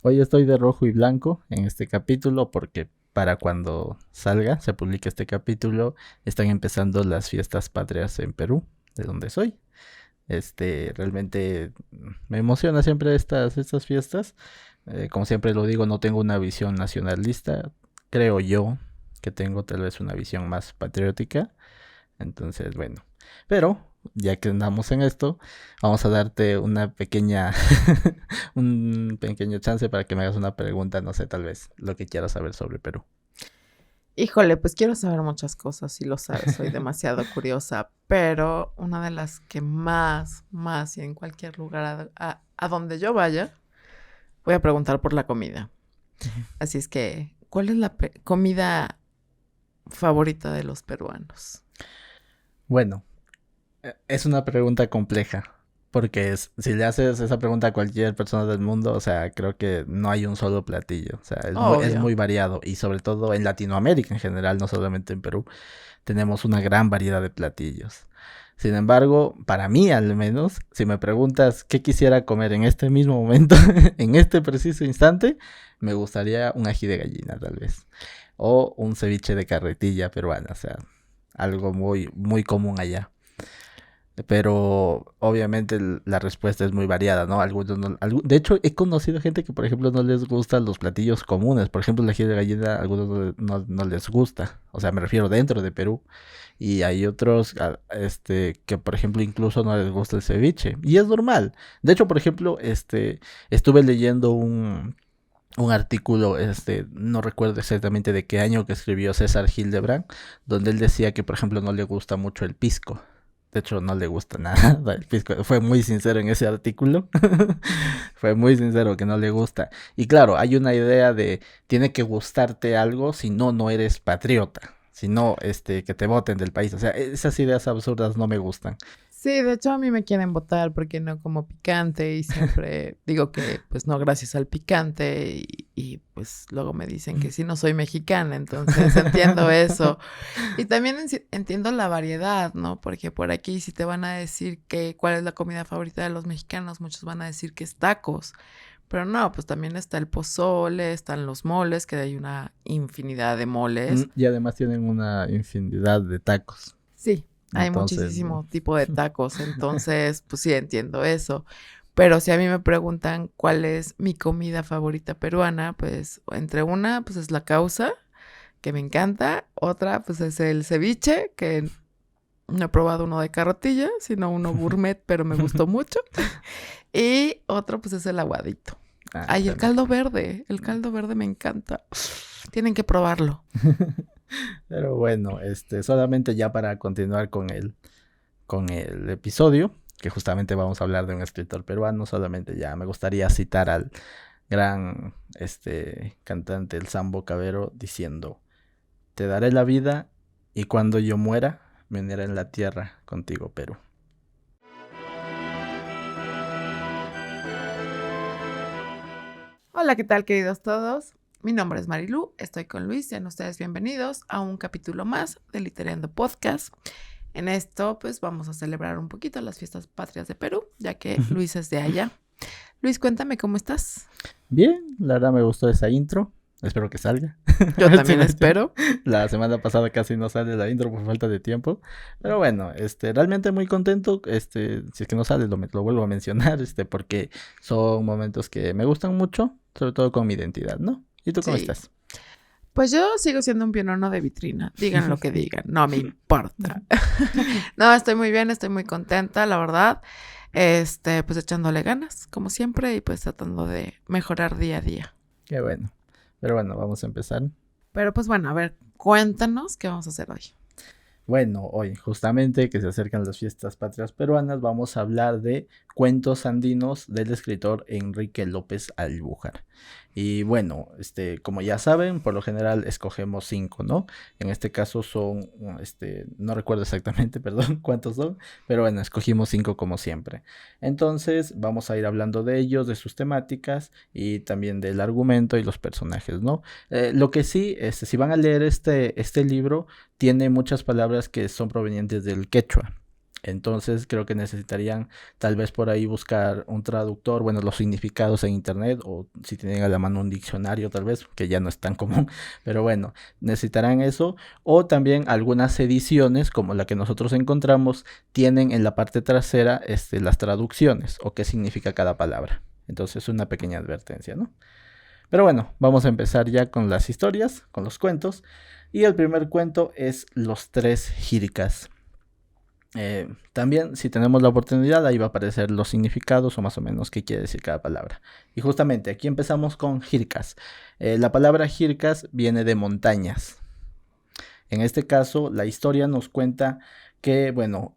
Hoy estoy de rojo y blanco en este capítulo porque para cuando salga, se publique este capítulo, están empezando las fiestas patrias en Perú, de donde soy. Realmente me emociona siempre estas fiestas. Como siempre lo digo, no tengo una visión nacionalista. Creo yo que tengo tal vez una visión más patriótica. Entonces, bueno. Pero, ya que andamos en esto, vamos a darte una pequeña, un pequeño chance para que me hagas una pregunta, no sé, tal vez lo que quieras saber sobre Perú. Híjole, pues quiero saber muchas cosas, si lo sabes, soy demasiado curiosa, pero una de las que más y en cualquier lugar a donde yo vaya, voy a preguntar por la comida. Ujú. Así es que, ¿cuál es la comida favorita de los peruanos? Bueno, es una pregunta compleja, porque si le haces esa pregunta a cualquier persona del mundo, o sea, creo que no hay un solo platillo, o sea, es Obvio. muy variado y sobre todo en Latinoamérica en general, no solamente en Perú, tenemos una gran variedad de platillos. Sin embargo, para mí al menos, si me preguntas qué quisiera comer en este mismo momento, en este preciso instante, me gustaría un ají de gallina tal vez, o un ceviche de carretilla peruana, o sea, algo muy común allá. Pero obviamente la respuesta es muy variada, ¿no? Algunos no, de hecho, he conocido gente que, por ejemplo, no les gustan los platillos comunes. Por ejemplo, el ají de gallina, a algunos no les gusta. O sea, me refiero dentro de Perú. Y hay otros, que, por ejemplo, incluso no les gusta el ceviche. Y es normal. De hecho, por ejemplo, estuve leyendo un artículo, no recuerdo exactamente de qué año, que escribió César Hildebrand, donde él decía que, por ejemplo, no le gusta mucho el pisco. De hecho, no le gusta nada el pisco. Fue muy sincero en ese artículo. Fue muy sincero que no le gusta. Y claro, hay una idea de tiene que gustarte algo, si no, no eres patriota. Si no, que te voten del país. O sea, esas ideas absurdas no me gustan. Sí, de hecho a mí me quieren votar porque no como picante y siempre digo que pues no gracias al picante pues luego me dicen que sí no soy mexicana, entonces entiendo eso. Y también entiendo la variedad, ¿no? Porque por aquí si te van a decir que cuál es la comida favorita de los mexicanos, muchos van a decir que es tacos. Pero no, pues también está el pozole, están los moles, que hay una infinidad de moles. Y además tienen una infinidad de tacos. Sí, hay Entonces, muchísimo tipo de tacos, entonces, pues sí, entiendo eso. Pero si a mí me preguntan cuál es mi comida favorita peruana, pues entre una, pues es la causa, que me encanta, otra, pues es el ceviche, que no he probado uno de carretilla, sino uno gourmet, pero me gustó mucho. Y otro, pues es el aguadito. Ay, también. el caldo verde me encanta. Tienen que probarlo. Pero bueno, solamente ya para continuar con el episodio, que justamente vamos a hablar de un escritor peruano, solamente ya me gustaría citar al gran cantante el Sambo Cabero diciendo: te daré la vida y cuando yo muera me uniré en la tierra contigo, Perú. Hola, ¿qué tal, queridos todos? Mi nombre es Marilu, estoy con Luis, sean ustedes bienvenidos a un capítulo más de Literando Podcast. En esto, pues vamos a celebrar un poquito las fiestas patrias de Perú, ya que Luis es de allá. Luis, cuéntame cómo estás. Bien, la verdad me gustó esa intro. Espero que salga. A Yo ver si también espero. la semana pasada casi no sale la intro por falta de tiempo. Pero bueno, realmente muy contento. Si es que no sale, lo vuelvo a mencionar, porque son momentos que me gustan mucho, sobre todo con mi identidad, ¿no? ¿Y tú cómo Sí, estás? pues yo sigo siendo un pionono de vitrina, digan lo que digan, no me importa. No, estoy muy bien, estoy muy contenta, la verdad. Pues echándole ganas, como siempre, y pues tratando de mejorar día a día. Qué bueno. Pero bueno, vamos a empezar. Pero pues bueno, a ver, cuéntanos qué vamos a hacer hoy. Bueno, hoy justamente que se acercan las fiestas patrias peruanas, vamos a hablar de cuentos andinos del escritor Enrique López Albujar. Y bueno, como ya saben, por lo general escogemos 5, ¿no? En este caso son, no recuerdo exactamente, perdón, cuántos son, pero bueno, escogimos 5 como siempre. Entonces, vamos a ir hablando de ellos, de sus temáticas y también del argumento y los personajes, ¿no? Lo que sí, si van a leer este libro, tiene muchas palabras que son provenientes del quechua. Entonces creo que necesitarían tal vez por ahí buscar un traductor, bueno, los significados en internet o si tienen a la mano un diccionario tal vez, que ya no es tan común, pero bueno, necesitarán eso o también algunas ediciones como la que nosotros encontramos tienen en la parte trasera las traducciones o qué significa cada palabra. Entonces una pequeña advertencia, ¿no? Pero bueno, vamos a empezar ya con las historias, con los cuentos. Y el primer cuento es Los Tres Jiricas. También, si tenemos la oportunidad, ahí va a aparecer los significados o más o menos qué quiere decir cada palabra. Y justamente aquí empezamos con jircas. La palabra jircas viene de montañas. En este caso, la historia nos cuenta que, bueno,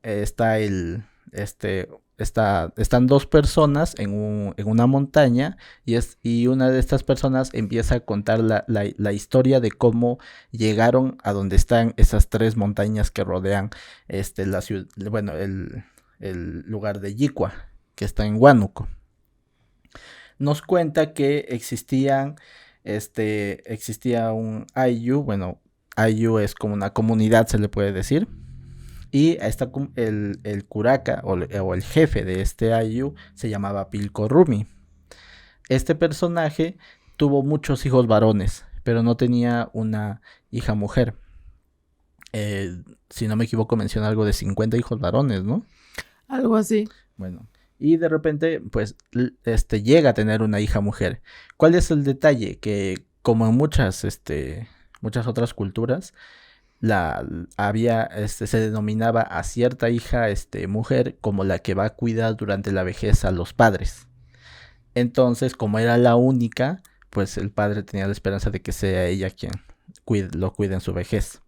están dos personas en una montaña y una de estas personas empieza a contar la historia de cómo llegaron a donde están esas tres montañas que rodean la ciudad, bueno, el lugar de Yicua, que está en Huánuco. Nos cuenta que existía un Ayllu, bueno, Ayllu es como una comunidad, se le puede decir. Y el curaca o el jefe de este Ayllu se llamaba Pilco Rumi. Este personaje tuvo muchos hijos varones, pero no tenía una hija mujer. Si no me equivoco, menciona algo de 50 hijos varones, ¿no? Algo así. Bueno, y de repente, pues, llega a tener una hija mujer. ¿Cuál es el detalle? Que como en muchas otras culturas, se denominaba a cierta hija, mujer, como la que va a cuidar durante la vejez a los padres. Entonces, como era la única, pues el padre tenía la esperanza de que sea ella quien lo cuide en su vejez.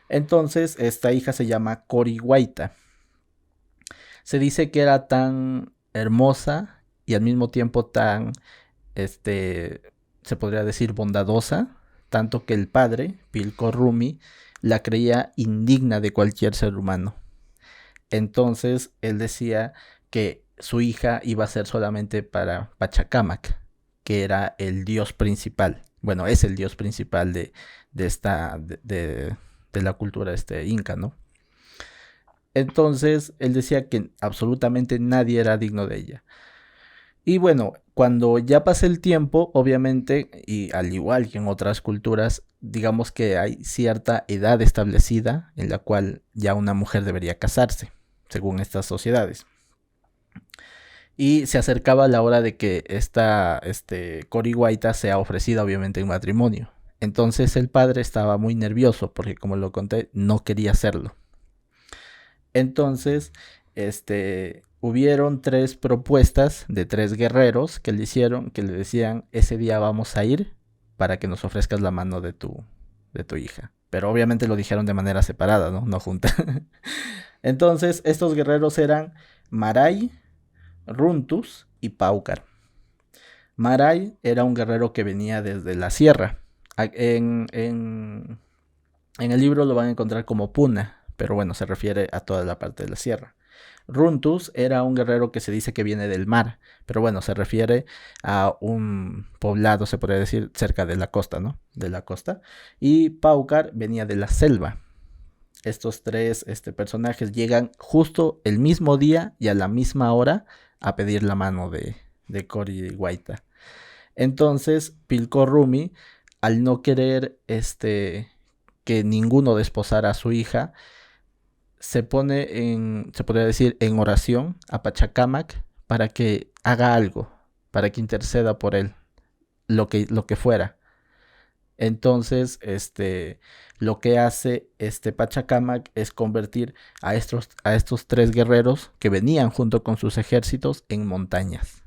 Entonces, esta hija se llama Corihuaita. Se dice que era tan hermosa y al mismo tiempo tan, se podría decir bondadosa, tanto que el padre, Pilco Rumi, la creía indigna de cualquier ser humano. Entonces él decía que su hija iba a ser solamente para Pachacamac, que era el dios principal. Bueno, es el dios principal de la cultura inca, ¿no? Entonces él decía que absolutamente nadie era digno de ella. Y bueno, cuando ya pasa el tiempo, obviamente, y al igual que en otras culturas, digamos que hay cierta edad establecida en la cual ya una mujer debería casarse, según estas sociedades. Y se acercaba la hora de que esta Corihuaita sea ofrecida obviamente en matrimonio. Entonces el padre estaba muy nervioso porque, como lo conté, no quería hacerlo. Entonces, hubieron tres propuestas de tres guerreros que le hicieron, que le decían, ese día vamos a ir para que nos ofrezcas la mano de tu hija. Pero obviamente lo dijeron de manera separada, no junta. Entonces, estos guerreros eran Maray, Runtus y Paucar. Maray era un guerrero que venía desde la sierra. En el libro lo van a encontrar como Puna, pero bueno, se refiere a toda la parte de la sierra. Runtus era un guerrero que se dice que viene del mar, pero bueno, se refiere a un poblado, se podría decir, cerca de la costa, ¿no? De la costa. Y Paucar venía de la selva. Estos tres personajes llegan justo el mismo día y a la misma hora a pedir la mano de Corihuaita. Entonces, Pilco Rumi, al no querer que ninguno desposara a su hija, se pone se podría decir, en oración a Pachacamac para que haga algo, para que interceda por él, lo que fuera. Entonces, lo que hace Pachacamac es convertir a estos tres guerreros que venían junto con sus ejércitos en montañas.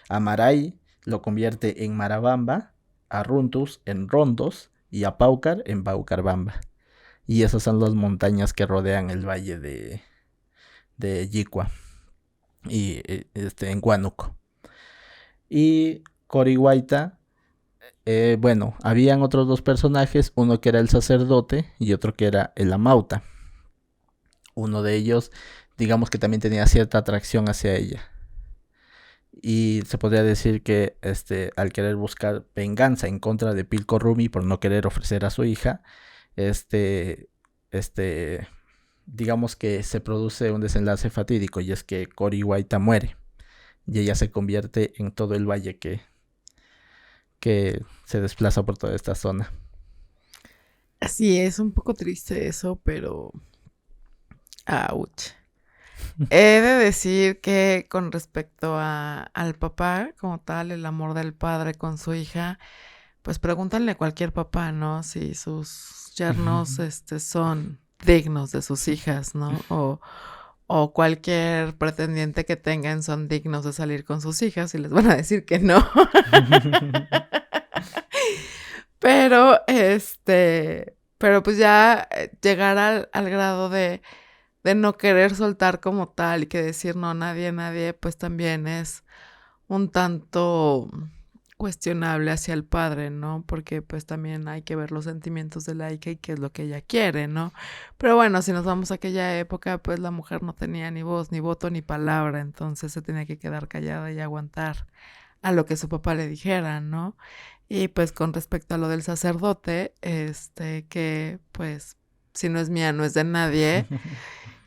A Maray lo convierte en Marabamba, a Runtus en Rondos y a Paucar en Paucarbamba. Y esas son las montañas que rodean el valle de Yicua y en Huánuco. Y Corihuaita, bueno, habían otros dos personajes, uno que era el sacerdote y otro que era el amauta. Uno de ellos, digamos que también tenía cierta atracción hacia ella. Y se podría decir que al querer buscar venganza en contra de Pilco Rumi por no querer ofrecer a su hija, digamos que se produce un desenlace fatídico y es que Cory White muere y ella se convierte en todo el valle que se desplaza por toda esta zona. Así es, un poco triste eso, pero... ¡Auch! He de decir que con respecto al papá, como tal, el amor del padre con su hija, pues pregúntale a cualquier papá, ¿no? Si sus yernos son dignos de sus hijas, ¿no? O cualquier pretendiente que tengan son dignos de salir con sus hijas y les van a decir que no. Pero, pero pues ya llegar al grado de no querer soltar como tal y que decir no, nadie, pues también es un tanto cuestionable hacia el padre, ¿no? Porque pues también hay que ver los sentimientos de la hija y qué es lo que ella quiere, ¿no? Pero bueno, si nos vamos a aquella época, pues la mujer no tenía ni voz, ni voto, ni palabra, entonces se tenía que quedar callada y aguantar a lo que su papá le dijera, ¿no? Y pues con respecto a lo del sacerdote, que pues si no es mía, no es de nadie.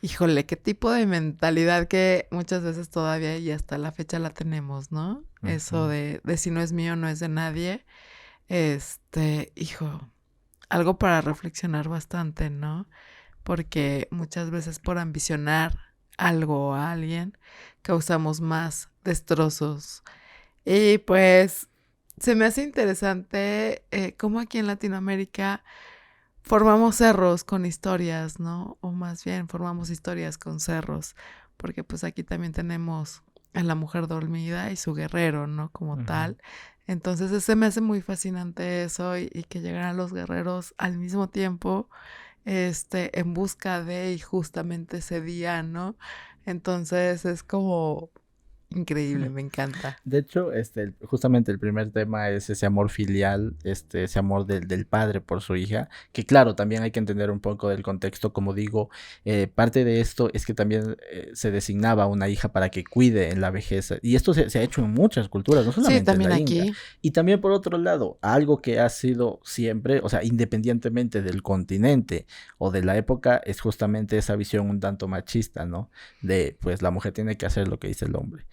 Híjole, qué tipo de mentalidad que muchas veces todavía y hasta la fecha la tenemos, ¿no? Uh-huh. Eso de si no es mío, no es de nadie. Hijo, algo para reflexionar bastante, ¿no? Porque muchas veces por ambicionar algo o a alguien causamos más destrozos. Y pues se me hace interesante cómo aquí en Latinoamérica formamos cerros con historias, ¿no? O más bien formamos historias con cerros, porque pues aquí también tenemos a la mujer dormida y su guerrero, ¿no? Como uh-huh. tal. Entonces se me hace muy fascinante eso y que llegaran los guerreros al mismo tiempo, en busca de y justamente ese día, ¿no? Entonces es como... increíble, me encanta. De hecho, justamente el primer tema es ese amor filial, ese amor del padre por su hija, que claro, también hay que entender un poco del contexto, como digo, parte de esto es que también se designaba una hija para que cuide en la vejez, y esto se ha hecho en muchas culturas, no solamente sí, también en la aquí. India. Y también por otro lado, algo que ha sido siempre, o sea, independientemente del continente o de la época, es justamente esa visión un tanto machista, ¿no? De, pues, la mujer tiene que hacer lo que dice el hombre.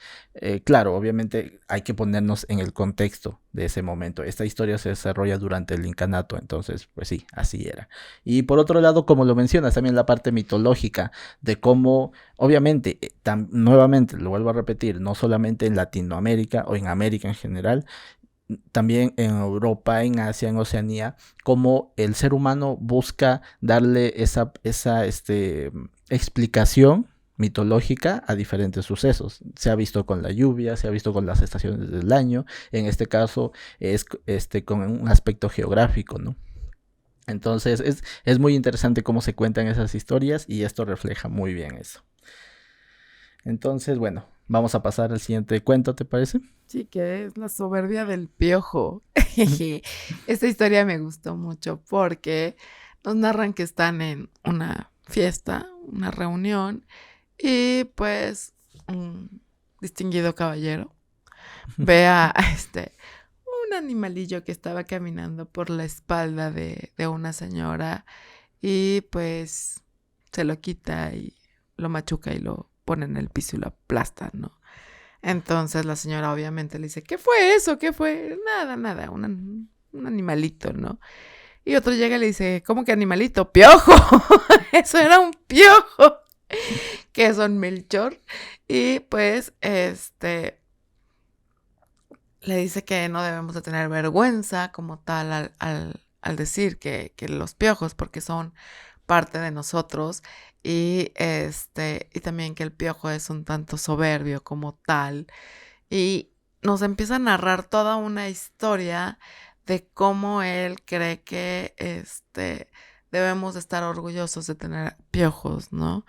Claro, obviamente hay que ponernos en el contexto de ese momento. Esta historia se desarrolla durante el incanato, entonces, pues sí, así era. Y por otro lado, como lo mencionas, también la parte mitológica de cómo, obviamente, nuevamente, lo vuelvo a repetir, no solamente en Latinoamérica o en América en general, también en Europa, en Asia, en Oceanía, como el ser humano busca darle esa explicación mitológica a diferentes sucesos. Se ha visto con la lluvia, se ha visto con las estaciones del año, en este caso es con un aspecto geográfico, ¿no? Entonces es muy interesante cómo se cuentan esas historias y esto refleja muy bien eso. Entonces, bueno, vamos a pasar al siguiente cuento, ¿te parece? Sí, que es la soberbia del piojo. Esta historia me gustó mucho porque nos narran que están en una fiesta, una reunión, y pues un distinguido caballero ve a un animalillo que estaba caminando por la espalda de una señora y pues se lo quita y lo machuca y lo pone en el piso y lo aplasta, ¿no? Entonces la señora obviamente le dice, ¿qué fue eso? ¿Qué fue? Nada, un animalito, ¿no? Y otro llega y le dice, ¿cómo que animalito? ¡Piojo! Eso era un piojo. Que son Melchor. Y pues, le dice que no debemos de tener vergüenza como tal al decir que los piojos, porque son parte de nosotros, y y también que el piojo es un tanto soberbio como tal, y nos empieza a narrar toda una historia de cómo él cree que debemos de estar orgullosos de tener piojos, ¿no?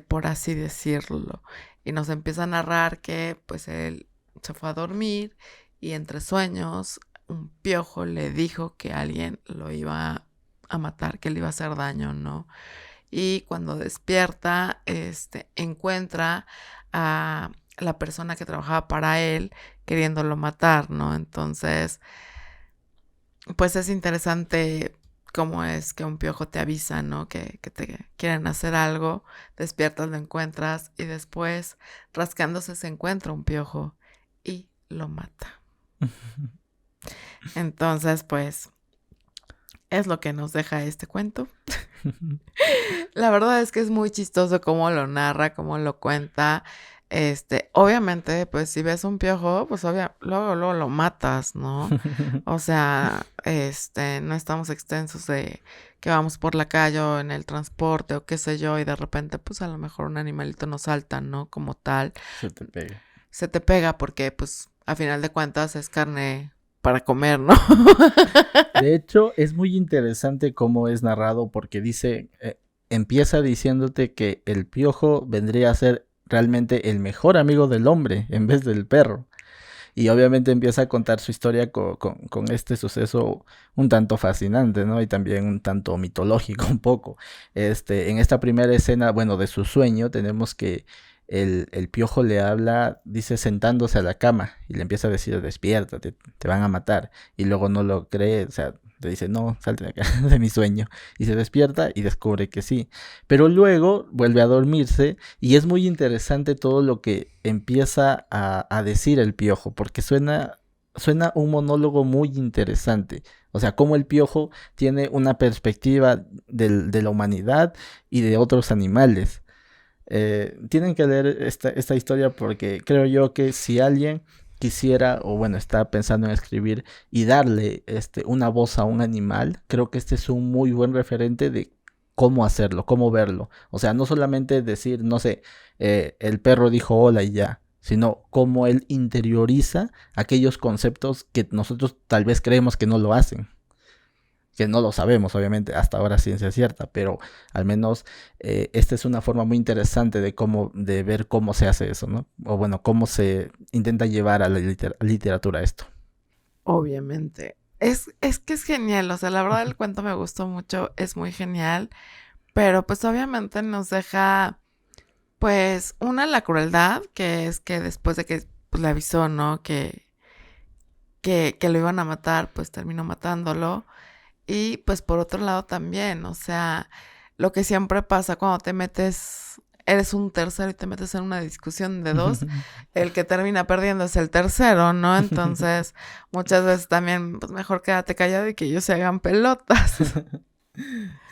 Por así decirlo. Y nos empieza a narrar que pues él se fue a dormir y entre sueños un piojo le dijo que alguien lo iba a matar, que le iba a hacer daño, ¿no? Y cuando despierta, encuentra a la persona que trabajaba para él queriéndolo matar, ¿no? Entonces, pues es interesante cómo es que un piojo te avisa, ¿no? Que te quieren hacer algo, despiertas, lo encuentras y después rascándose se encuentra un piojo y lo mata. Entonces, pues, es lo que nos deja este cuento. La verdad es que es muy chistoso cómo lo narra, cómo lo cuenta. Obviamente, pues si ves un piojo, pues luego lo matas, ¿no? O sea, no estamos extensos de que vamos por la calle o en el transporte o qué sé yo, y de repente, pues a lo mejor un animalito nos salta, ¿no? Como tal. Se te pega. Se te pega porque, pues, a final de cuentas es carne para comer, ¿no? De hecho, es muy interesante cómo es narrado porque dice, empieza diciéndote que el piojo vendría a ser realmente el mejor amigo del hombre en vez del perro. Y obviamente empieza a contar su historia con este suceso un tanto fascinante, ¿no? Y también un tanto mitológico un poco. En esta primera escena, bueno, de su sueño, tenemos que el piojo le habla, dice sentándose a la cama y le empieza a decir, despierta, te van a matar. Y luego no lo cree, o sea, le dice, no, salte de acá de mi sueño. Y se despierta y descubre que sí. Pero luego vuelve a dormirse y es muy interesante todo lo que empieza a decir el piojo, porque suena un monólogo muy interesante. O sea, cómo el piojo tiene una perspectiva de la humanidad y de otros animales. Tienen que leer esta historia porque creo yo que si alguien quisiera o bueno está pensando en escribir y darle una voz a un animal, creo que este es un muy buen referente de cómo hacerlo, cómo verlo. O sea, no solamente decir, no sé, el perro dijo hola y ya, sino cómo él interioriza aquellos conceptos que nosotros tal vez creemos que no lo hacen. Que no lo sabemos, obviamente, hasta ahora ciencia cierta, pero al menos esta es una forma muy interesante de ver cómo se hace eso, ¿no? O bueno, cómo se intenta llevar a la literatura esto. Obviamente. Es que es genial, o sea, la verdad el cuento me gustó mucho, es muy genial, pero pues obviamente nos deja, pues, la crueldad, que es que después de que pues, le avisó, ¿no? Que lo iban a matar, pues terminó matándolo. Y pues por otro lado también, o sea, lo que siempre pasa cuando te metes, eres un tercero y te metes en una discusión de dos, el que termina perdiendo es el tercero, ¿no? Entonces, muchas veces también, pues mejor quédate callado y que ellos se hagan pelotas.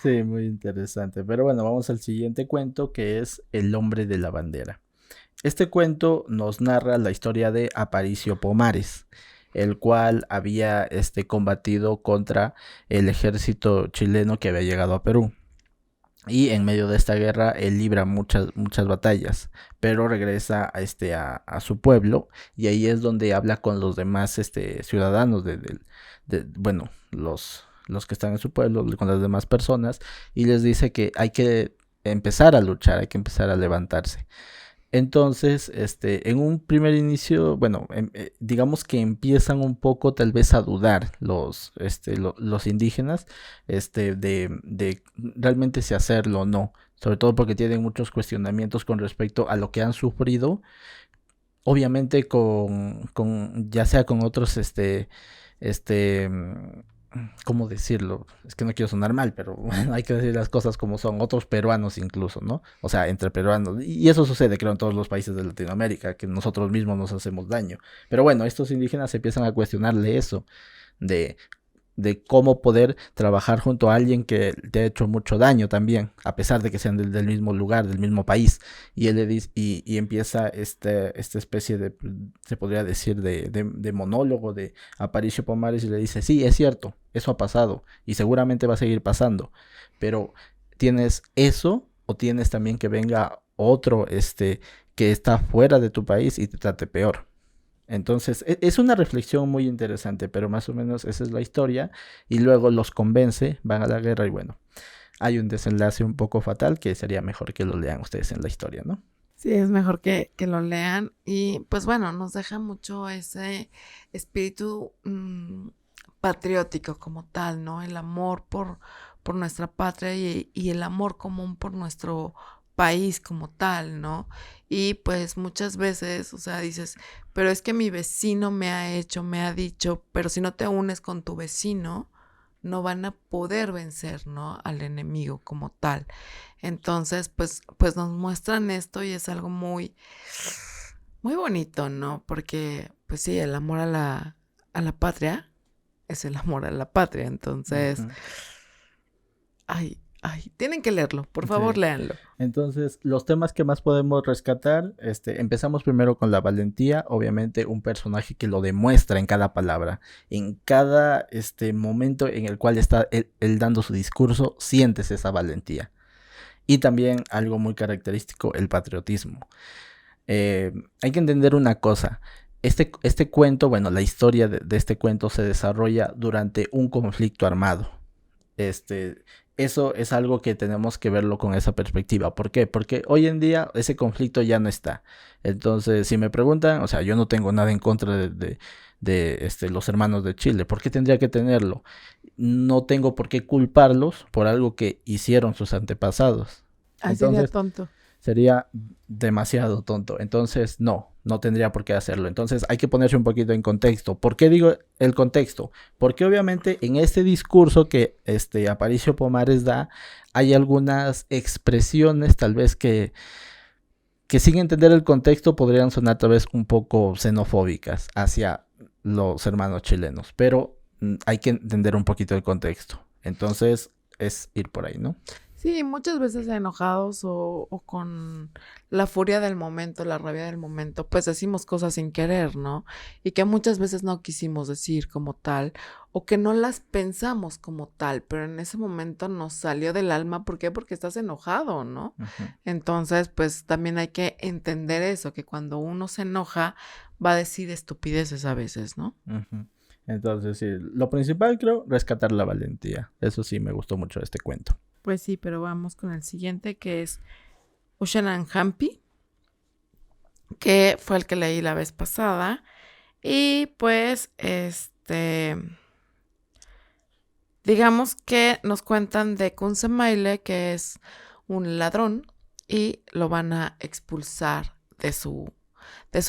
Sí, muy interesante. Pero bueno, vamos al siguiente cuento que es El hombre de la bandera. Este cuento nos narra la historia de Aparicio Pomares, el cual había combatido contra el ejército chileno que había llegado a Perú. Y en medio de esta guerra él libra muchas batallas, pero regresa a su pueblo y ahí es donde habla con los demás ciudadanos bueno, los que están en su pueblo, con las demás personas y les dice que hay que empezar a luchar, hay que empezar a levantarse. Entonces, en un primer inicio, bueno, digamos que empiezan un poco tal vez a dudar los indígenas, de realmente si hacerlo o no, sobre todo porque tienen muchos cuestionamientos con respecto a lo que han sufrido, obviamente ya sea con otros, ¿cómo decirlo? Es que no quiero sonar mal, pero bueno, hay que decir las cosas como son, otros peruanos incluso, ¿no? O sea, entre peruanos. Y eso sucede, creo, en todos los países de Latinoamérica, que nosotros mismos nos hacemos daño. Pero bueno, estos indígenas empiezan a cuestionarle eso, de cómo poder trabajar junto a alguien que te ha hecho mucho daño también, a pesar de que sean del mismo lugar, del mismo país. Y él le dice, y empieza esta especie de, se podría decir, de monólogo de Aparicio Pomares y le dice, sí, es cierto, eso ha pasado y seguramente va a seguir pasando, pero tienes eso o tienes también que venga otro que está fuera de tu país y te trate peor. Entonces, es una reflexión muy interesante, pero más o menos esa es la historia. Y luego los convence, van a la guerra y bueno, hay un desenlace un poco fatal que sería mejor que lo lean ustedes en la historia, ¿no? Sí, es mejor que lo lean y pues bueno, nos deja mucho ese espíritu patriótico como tal, ¿no? El amor por nuestra patria y el amor común por nuestro país como tal, ¿no? Y pues muchas veces, o sea, dices, pero es que mi vecino me ha dicho, pero si no te unes con tu vecino, no van a poder vencer, ¿no? Al enemigo como tal. Entonces, pues nos muestran esto y es algo muy, muy bonito, ¿no? Porque, pues sí, el amor a la patria es el amor a la patria. Entonces, tienen que leerlo, por favor, Sí. léanlo. Entonces, los temas que más podemos rescatar, empezamos primero con la valentía, obviamente un personaje que lo demuestra en cada palabra, en cada momento en el cual está él dando su discurso, sientes esa valentía. Y también algo muy característico, el patriotismo. Hay que entender una cosa. Este cuento, bueno, la historia de este cuento se desarrolla durante un conflicto armado. Eso es algo que tenemos que verlo con esa perspectiva. ¿Por qué? Porque hoy en día ese conflicto ya no está. Entonces, si me preguntan, o sea, yo no tengo nada en contra de los hermanos de Chile. ¿Por qué tendría que tenerlo? No tengo por qué culparlos por algo que hicieron sus antepasados. Ay, sería Entonces, tonto. sería demasiado tonto. Entonces, no tendría por qué hacerlo. Entonces, hay que ponerse un poquito en contexto. ¿Por qué digo el contexto? Porque obviamente en este discurso que Aparicio Pomares da, hay algunas expresiones tal vez que sin entender el contexto podrían sonar tal vez un poco xenofóbicas hacia los hermanos chilenos. Pero hay que entender un poquito el contexto. Entonces, es ir por ahí, ¿no? Sí, muchas veces enojados o con la furia del momento, la rabia del momento, pues decimos cosas sin querer, ¿no? Y que muchas veces no quisimos decir como tal, o que no las pensamos como tal, pero en ese momento nos salió del alma. ¿Por qué? Porque estás enojado, ¿no? Uh-huh. Entonces, pues también hay que entender eso, que cuando uno se enoja va a decir estupideces a veces, ¿no? Uh-huh. Entonces, sí, lo principal creo, rescatar la valentía. Eso sí, me gustó mucho este cuento. Pues sí, pero vamos con el siguiente, que es Ushanan Hampi, que fue el que leí la vez pasada. Y pues, digamos que nos cuentan de Kunsemaile, que es un ladrón, y lo van a expulsar de su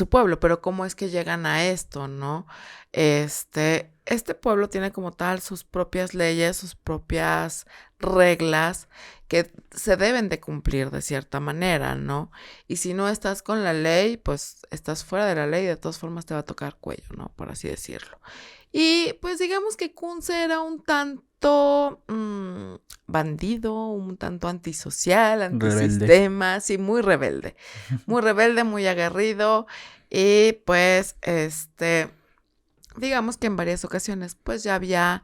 pueblo. Pero ¿cómo es que llegan a esto, no? Este pueblo tiene como tal sus propias leyes, sus propias reglas que se deben de cumplir de cierta manera, ¿no? Y si no estás con la ley, pues estás fuera de la ley, de todas formas te va a tocar cuello, ¿no? Por así decirlo. Y pues digamos que Kunze era un tanto bandido, un tanto antisocial, antisistema, sí, muy rebelde, muy aguerrido. Y pues digamos que en varias ocasiones pues ya había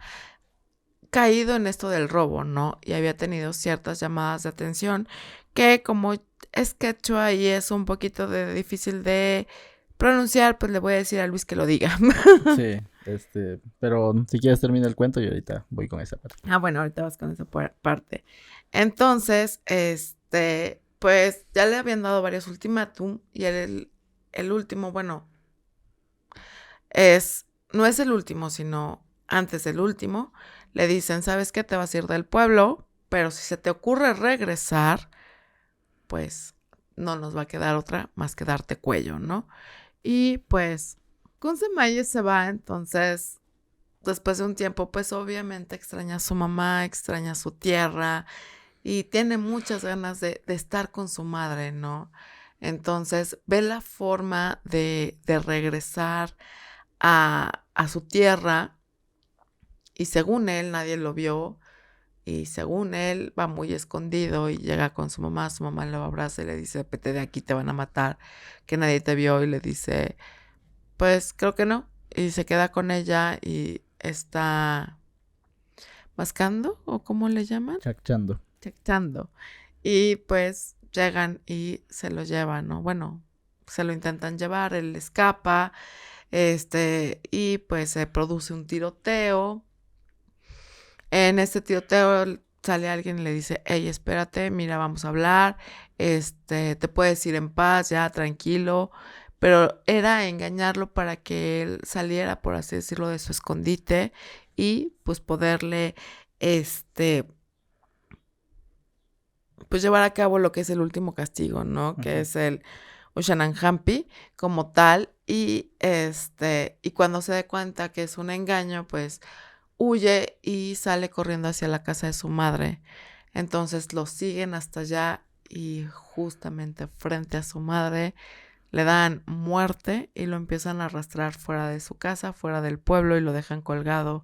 caído en esto del robo, ¿no? Y había tenido ciertas llamadas de atención que, como es quechua y es un poquito difícil de pronunciar, pues le voy a decir a Luis que lo diga. Sí, pero si quieres termina el cuento y ahorita voy con esa parte. Bueno, ahorita vas con esa parte. Entonces, pues ya le habían dado varios ultimátum y el último, bueno, no es el último, sino antes del último, le dicen, ¿sabes qué? Te vas a ir del pueblo, pero si se te ocurre regresar, pues no nos va a quedar otra más que darte cuello, ¿no? Y pues Kunsemaille se va. Entonces, después de un tiempo, pues obviamente extraña a su mamá, extraña a su tierra y tiene muchas ganas de estar con su madre, ¿no? Entonces ve la forma de regresar a su tierra, y según él nadie lo vio, y según él va muy escondido y llega con su mamá lo abraza y le dice, vete de aquí, te van a matar, que nadie te vio, y le dice, pues creo que no, y se queda con ella y está mascando, o ¿cómo le llaman? Chachando. Y pues llegan y se lo llevan, ¿no? Bueno, se lo intentan llevar, él escapa, y pues se produce un tiroteo. En este tiroteo sale alguien y le dice, hey, espérate, mira, vamos a hablar, te puedes ir en paz, ya, tranquilo. Pero era engañarlo para que él saliera, por así decirlo, de su escondite y pues poderle, pues llevar a cabo lo que es el último castigo, ¿no? Uh-huh. Que es el Ushanan Hampi como tal. Y y cuando se dé cuenta que es un engaño, pues huye y sale corriendo hacia la casa de su madre. Entonces lo siguen hasta allá y justamente frente a su madre le dan muerte y lo empiezan a arrastrar fuera de su casa, fuera del pueblo, y lo dejan colgado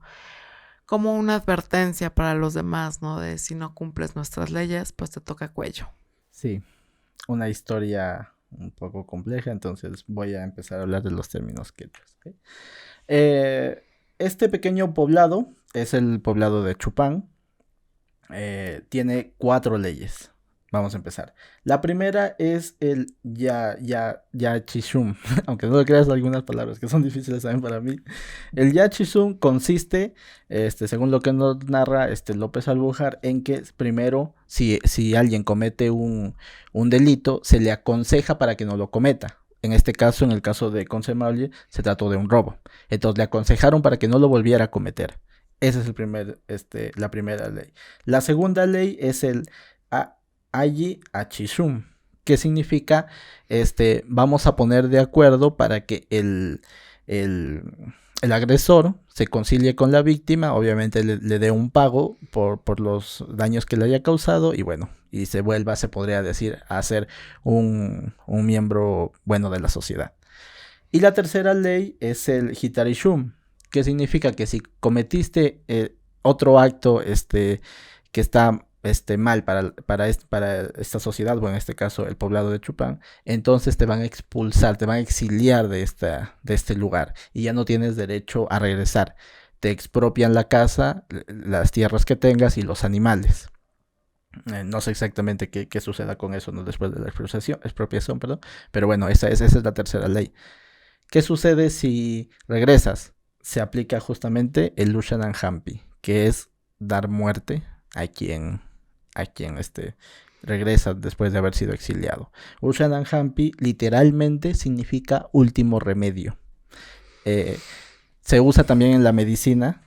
como una advertencia para los demás, ¿no? De si no cumples nuestras leyes, pues te toca cuello. Sí, una historia un poco compleja, entonces voy a empezar a hablar de los términos quechuas. ¿Okay? Este pequeño poblado es el poblado de Chupán. Tiene 4 leyes. Vamos a empezar. La primera es el Yachishum. Aunque no lo creas, algunas palabras que son difíciles también para mí. El Yachishum consiste, según lo que nos narra López Albújar, en que primero, si alguien comete un delito, se le aconseja para que no lo cometa. En este caso, en el caso de Consemable, se trató de un robo. Entonces le aconsejaron para que no lo volviera a cometer. Esa es la primera ley. La segunda ley es el Ayi Achishum, que significa vamos a poner de acuerdo para que el agresor se concilie con la víctima, obviamente le dé un pago por los daños que le haya causado y bueno, y se vuelva, se podría decir, a ser un miembro bueno de la sociedad. Y la tercera ley es el Hitarishum, que significa que si cometiste otro acto que está mal para esta sociedad, bueno, en este caso el poblado de Chupán, entonces te van a expulsar, te van a exiliar de este lugar y ya no tienes derecho a regresar. Te expropian la casa, las tierras que tengas y los animales. No sé exactamente qué suceda con eso, ¿no? Después de la expropiación, perdón, pero bueno, esa es la tercera ley. ¿Qué sucede si regresas? Se aplica justamente el Lushanan Hampi, que es dar muerte a quien regresa después de haber sido exiliado. Lushanan Hampi literalmente significa último remedio. Se usa también en la medicina,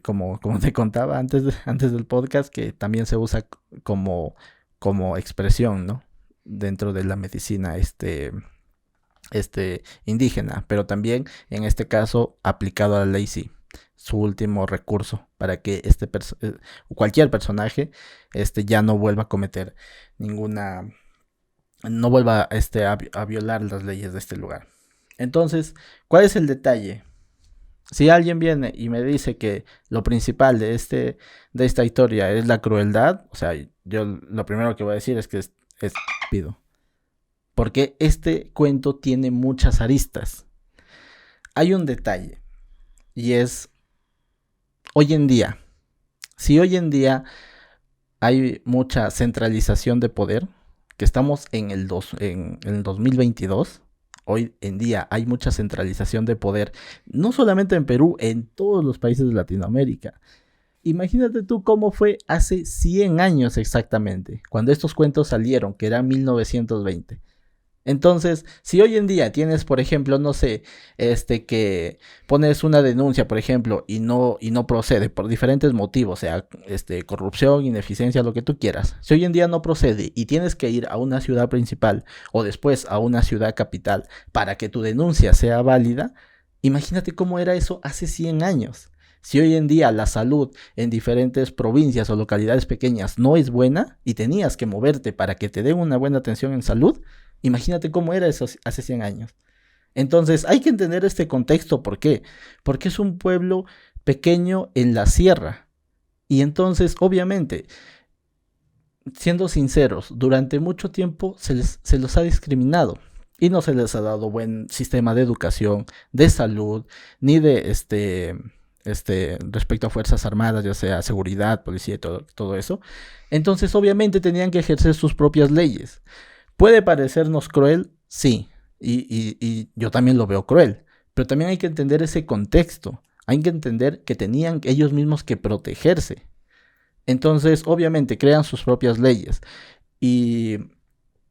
como te contaba antes del podcast, que también se usa como expresión, ¿no? Dentro de la medicina, indígena, pero también en este caso aplicado a la ley sí, su último recurso para que cualquier personaje ya no vuelva a cometer no vuelva a violar las leyes de este lugar. Entonces, ¿cuál es el detalle? Si alguien viene y me dice que lo principal de esta historia es la crueldad, o sea, yo lo primero que voy a decir es que es estúpido. Porque este cuento tiene muchas aristas. Hay un detalle. Y es, si hoy en día hay mucha centralización de poder, que estamos en el 2022, hoy en día hay mucha centralización de poder, no solamente en Perú, en todos los países de Latinoamérica. Imagínate tú cómo fue hace 100 años exactamente, cuando estos cuentos salieron, que era 1920. Entonces, si hoy en día tienes, por ejemplo, no sé, que pones una denuncia, por ejemplo, y no procede por diferentes motivos, sea, corrupción, ineficiencia, lo que tú quieras. Si hoy en día no procede y tienes que ir a una ciudad principal o después a una ciudad capital para que tu denuncia sea válida, imagínate cómo era eso hace 100 años. Si hoy en día la salud en diferentes provincias o localidades pequeñas no es buena y tenías que moverte para que te den una buena atención en salud, imagínate cómo era eso hace 100 años. Entonces hay que entender este contexto. ¿Por qué? Porque es un pueblo pequeño en la sierra. Y entonces, obviamente, siendo sinceros, durante mucho tiempo se los ha discriminado. Y no se les ha dado buen sistema de educación, de salud, ni de respecto a fuerzas armadas, ya sea seguridad, policía y todo eso. Entonces, obviamente, tenían que ejercer sus propias leyes. ¿Puede parecernos cruel? Sí, y yo también lo veo cruel, pero también hay que entender ese contexto, hay que entender que tenían ellos mismos que protegerse. Entonces, obviamente, crean sus propias leyes. Y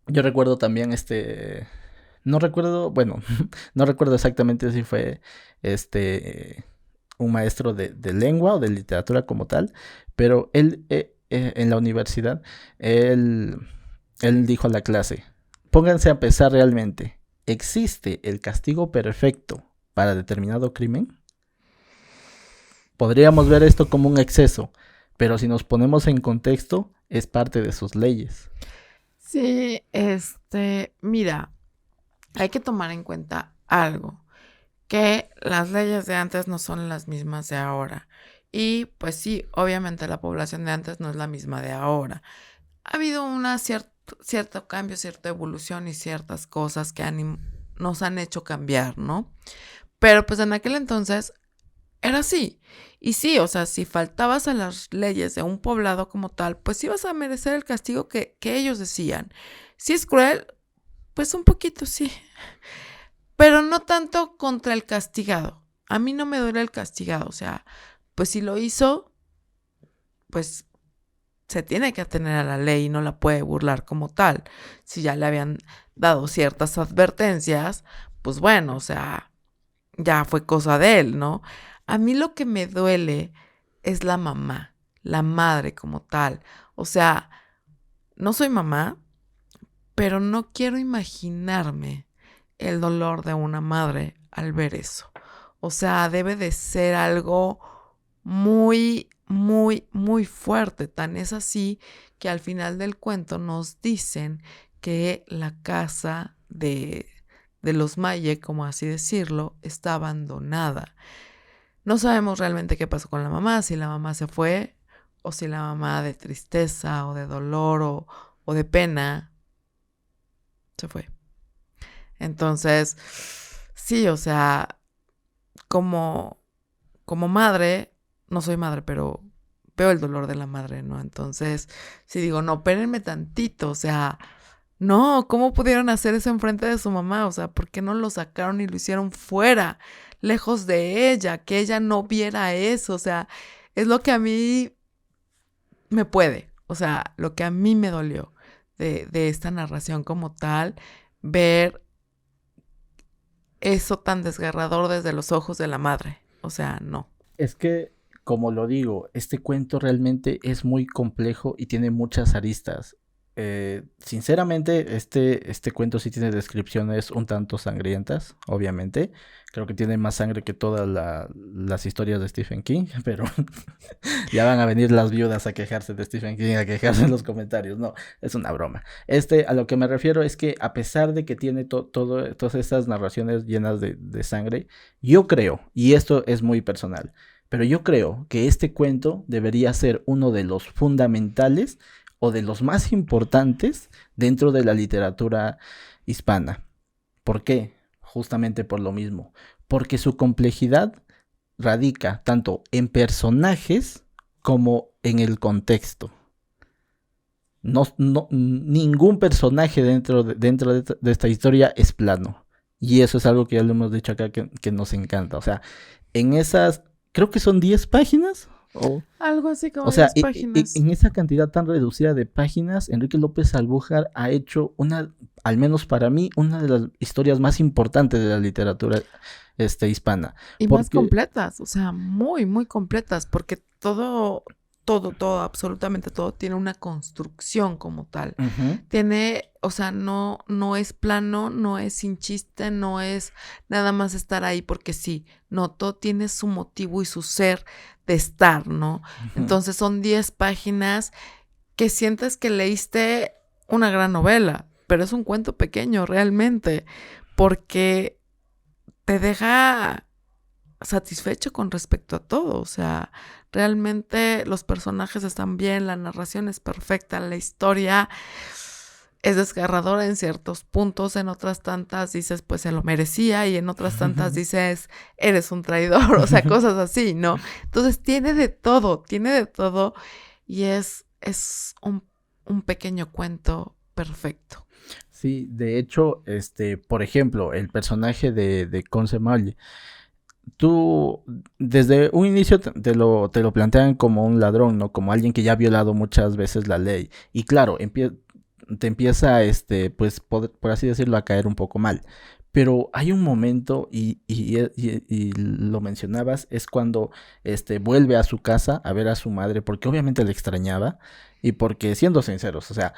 yo recuerdo también no recuerdo, bueno, no recuerdo exactamente si fue un maestro de lengua o de literatura como tal, pero él en la universidad, él dijo a la clase, pónganse a pensar realmente, ¿existe el castigo perfecto para determinado crimen? Podríamos ver esto como un exceso, pero si nos ponemos en contexto, es parte de sus leyes. Sí, mira, hay que tomar en cuenta algo, que las leyes de antes no son las mismas de ahora. Y pues sí, obviamente la población de antes no es la misma de ahora. Ha habido una cierto cambio, cierta evolución y ciertas cosas que nos han hecho cambiar, ¿no? Pero pues en aquel entonces era así. Y sí, o sea, si faltabas a las leyes de un poblado como tal, pues ibas a merecer el castigo que ellos decían. Si es cruel, pues un poquito sí. Pero no tanto contra el castigado. A mí no me duele el castigado. O sea, pues si lo hizo, pues se tiene que atener a la ley y no la puede burlar como tal. Si ya le habían dado ciertas advertencias, pues bueno, o sea, ya fue cosa de él, ¿no? A mí lo que me duele es la mamá, la madre como tal. O sea, no soy mamá, pero no quiero imaginarme el dolor de una madre al ver eso. O sea, debe de ser algo muy, muy, muy fuerte. Tan es así que al final del cuento nos dicen que la casa de los Maye, como así decirlo, está abandonada. No sabemos realmente qué pasó con la mamá, si la mamá se fue o si la mamá de tristeza o de dolor o de pena se fue. Entonces, sí, o sea, como, como madre, no soy madre, pero veo el dolor de la madre, ¿no? Entonces, sí digo, no, espérenme tantito, o sea, no, ¿cómo pudieron hacer eso enfrente de su mamá? O sea, ¿por qué no lo sacaron y lo hicieron fuera, lejos de ella, que ella no viera eso? O sea, es lo que a mí me puede, o sea, lo que a mí me dolió de esta narración como tal, ver eso tan desgarrador desde los ojos de la madre. O sea, no. Es que, como lo digo, este cuento realmente es muy complejo y tiene muchas aristas. Sinceramente, este cuento sí tiene descripciones un tanto sangrientas, obviamente. Creo que tiene más sangre que todas las historias de Stephen King, pero ya van a venir las viudas a quejarse de Stephen King, a quejarse en los comentarios. No, es una broma. A lo que me refiero es que a pesar de que tiene todas estas narraciones llenas de sangre, yo creo, y esto es muy personal, pero yo creo que este cuento debería ser uno de los fundamentales o de los más importantes dentro de la literatura hispana. ¿Por qué? Justamente por lo mismo. Porque su complejidad radica tanto en personajes como en el contexto. Ningún personaje dentro de esta historia es plano. Y eso es algo que ya lo hemos dicho acá que nos encanta. O sea, en esas, creo que son 10 páginas. Algo así como O sea, 10 páginas. en esa cantidad tan reducida de páginas, Enrique López Albújar ha hecho al menos para mí, una de las historias más importantes de la literatura hispana. Y más completas, o sea, muy, muy completas, porque todo, absolutamente todo tiene una construcción como tal. Tiene, o sea, no es plano, no es sin chiste, no es nada más estar ahí porque sí. No, todo tiene su motivo y su ser de estar, ¿no? Entonces son 10 páginas que sientes que leíste una gran novela, pero es un cuento pequeño realmente, porque te deja satisfecho con respecto a todo. O sea, realmente los personajes están bien, la narración es perfecta, la historia es desgarradora en ciertos puntos, en otras tantas dices, pues se lo merecía, y en otras tantas dices, eres un traidor, o sea, cosas así, ¿no? Entonces tiene de todo, y es un pequeño cuento perfecto. Sí, de hecho, por ejemplo, el personaje de Conce Malle, tú desde un inicio te lo plantean como un ladrón, ¿no? Como alguien que ya ha violado muchas veces la ley. Y claro, te empieza, pues, por así decirlo, a caer un poco mal. Pero hay un momento, y lo mencionabas, es cuando vuelve a su casa a ver a su madre, porque obviamente le extrañaba, y porque, siendo sinceros, o sea,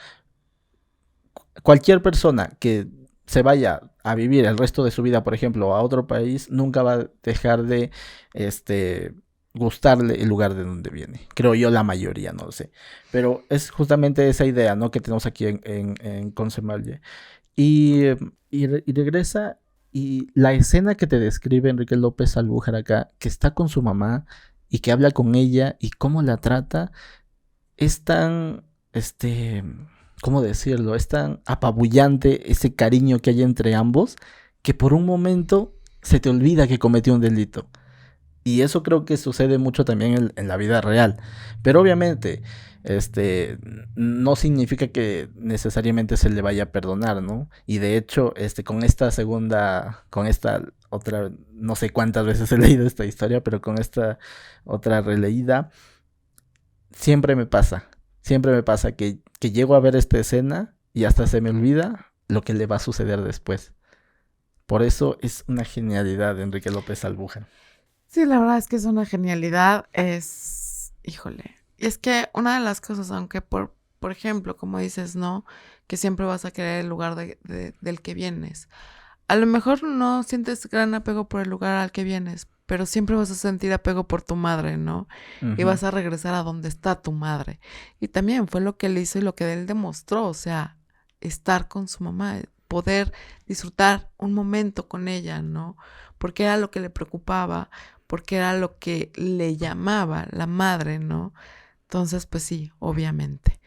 cualquier persona que se vaya a vivir el resto de su vida, por ejemplo, a otro país, nunca va a dejar de, este, gustarle el lugar de donde viene. Creo yo la mayoría, no lo sé. Pero es justamente esa idea, ¿no? Que tenemos aquí en Consemalle. Y, y regresa y la escena que te describe Enrique López Albújar acá, que está con su mamá y que habla con ella y cómo la trata, es tan, ¿cómo decirlo? Es tan apabullante ese cariño que hay entre ambos que por un momento se te olvida que cometió un delito. Y eso creo que sucede mucho también en la vida real. Pero obviamente, no significa que necesariamente se le vaya a perdonar, ¿no? Y de hecho, con esta otra, no sé cuántas veces he leído esta historia, pero con esta otra releída, siempre me pasa que llego a ver esta escena y hasta se me olvida lo que le va a suceder después. Por eso es una genialidad de Enrique López Albújar. Sí, la verdad es que es una genialidad, híjole, y es que una de las cosas, aunque por ejemplo, como dices, ¿no? Que siempre vas a querer el lugar del que vienes. A lo mejor no sientes gran apego por el lugar al que vienes, pero siempre vas a sentir apego por tu madre, ¿no? Y vas a regresar a donde está tu madre. Y también fue lo que él hizo y lo que él demostró, o sea, estar con su mamá, poder disfrutar un momento con ella, ¿no? Porque era lo que le preocupaba, porque era lo que le llamaba la madre, ¿no? Entonces, pues sí, obviamente.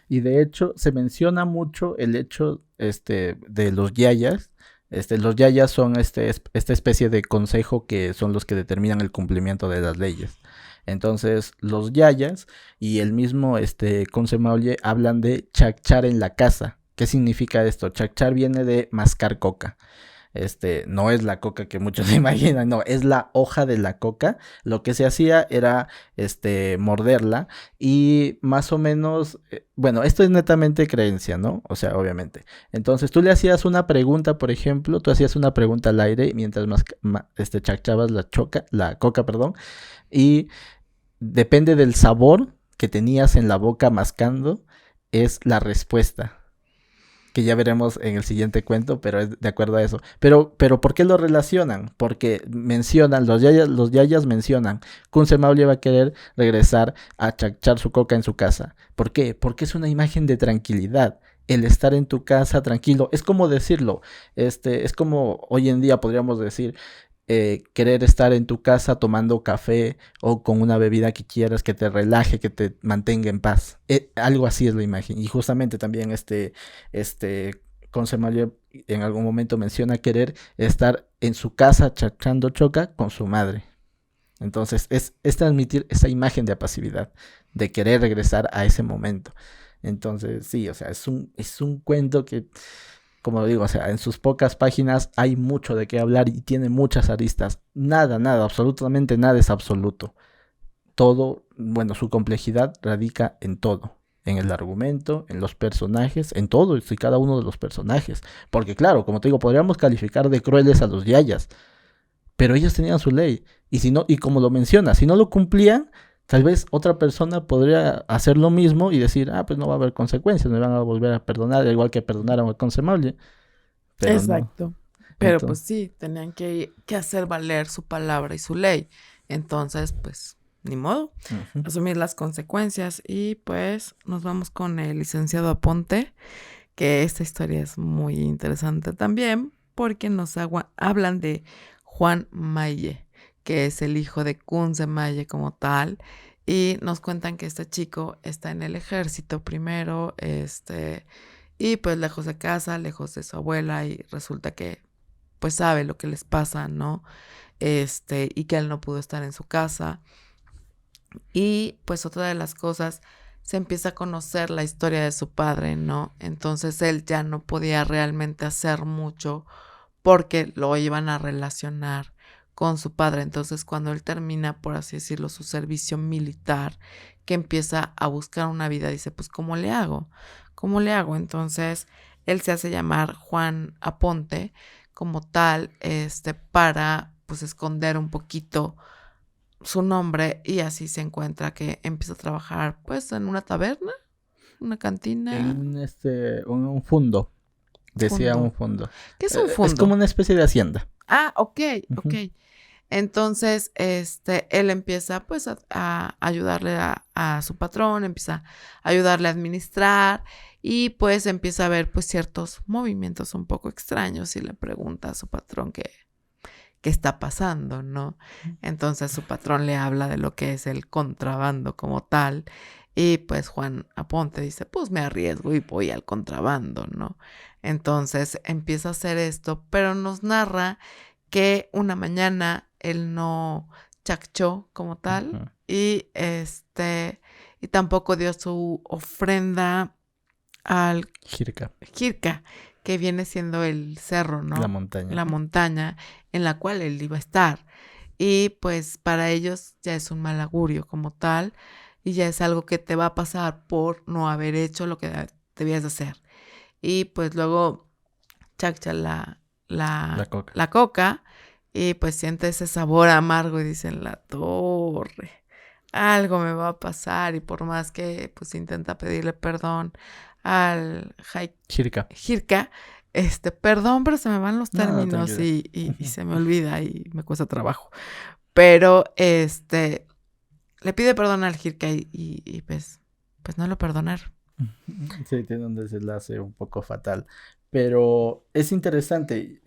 Y de hecho, se menciona mucho el hecho de los yayas. Los yayas son esta especie de consejo que son los que determinan el cumplimiento de las leyes. Entonces, los yayas y el mismo Consemalle hablan de chacchar en la casa. ¿Qué significa esto? Chacchar viene de mascar coca. No es la coca que muchos se imaginan, no, es la hoja de la coca. Lo que se hacía era, morderla y más o menos, bueno, esto es netamente creencia, ¿no? O sea, obviamente. Entonces, tú le hacías una pregunta, por ejemplo, tú hacías una pregunta al aire mientras chachabas la coca, perdón, y depende del sabor que tenías en la boca mascando, es la respuesta que ya veremos en el siguiente cuento, pero es de acuerdo a eso. Pero ¿por qué lo relacionan? Porque mencionan, los yayas mencionan, Consemalle va a querer regresar a chachar su coca en su casa. ¿Por qué? Porque es una imagen de tranquilidad. El estar en tu casa tranquilo, es como decirlo, es como hoy en día podríamos decir, querer estar en tu casa tomando café o con una bebida que quieras que te relaje, que te mantenga en paz. Algo así es la imagen. Y justamente también Consemalle en algún momento menciona querer estar en su casa chachando choca con su madre. Entonces es transmitir esa imagen de apacividad, de querer regresar a ese momento. Entonces sí, o sea, es un cuento que, como lo digo, o sea, en sus pocas páginas hay mucho de qué hablar y tiene muchas aristas. Nada, absolutamente nada es absoluto. Todo, bueno, su complejidad radica en todo. En el argumento, en los personajes, en todo y cada uno de los personajes. Porque claro, como te digo, podríamos calificar de crueles a los yayas, pero ellos tenían su ley. Y si no, y como lo menciona, si no lo cumplían, tal vez otra persona podría hacer lo mismo y decir, pues no va a haber consecuencias, me van a volver a perdonar, igual que perdonaron a Consemalle. Pero exacto. no. Pero pues sí, tenían que hacer valer su palabra y su ley. Entonces, pues, ni modo, asumir las consecuencias. Y pues nos vamos con el licenciado Aponte, que esta historia es muy interesante también, porque nos hablan de Juan Malle, que es el hijo de Consemalle como tal, y nos cuentan que este chico está en el ejército primero, y pues lejos de casa, lejos de su abuela, y resulta que pues sabe lo que les pasa, ¿no? Y que él no pudo estar en su casa. Y pues otra de las cosas, se empieza a conocer la historia de su padre, ¿no? Entonces él ya no podía realmente hacer mucho porque lo iban a relacionar con su padre. Entonces cuando él termina, por así decirlo, su servicio militar, que empieza a buscar una vida, dice, pues ¿cómo le hago? ¿Cómo le hago? Entonces él se hace llamar Juan Aponte como tal, para pues esconder un poquito su nombre, y así se encuentra que empieza a trabajar pues en una taberna, una cantina. En un fundo. Decía Fundo. un fundo. ¿Qué es un fundo? Es como una especie de hacienda. Ok. Entonces, él empieza pues a ayudarle a su patrón, empieza a ayudarle a administrar y pues empieza a ver pues ciertos movimientos un poco extraños y le pregunta a su patrón qué está pasando, ¿no? Entonces su patrón le habla de lo que es el contrabando como tal y pues Juan Aponte dice, pues me arriesgo y voy al contrabando, ¿no? Entonces empieza a hacer esto, pero nos narra que una mañana él no chacchó como tal y y tampoco dio su ofrenda al Jirka, que viene siendo el cerro, ¿no? la montaña. La montaña en la cual él iba a estar. Y pues para ellos ya es un mal augurio como tal y ya es algo que te va a pasar por no haber hecho lo que debías de hacer. Y pues luego chaccha la coca y pues siente ese sabor amargo y dice, en la torre, algo me va a pasar. Y por más que pues intenta pedirle perdón al Jirka, perdón, pero se me van los términos tranquila. y se me olvida y me cuesta trabajo. Pero le pide perdón al Jirka y pues no lo perdonar. Sí, tiene un desenlace un poco fatal. Pero es interesante,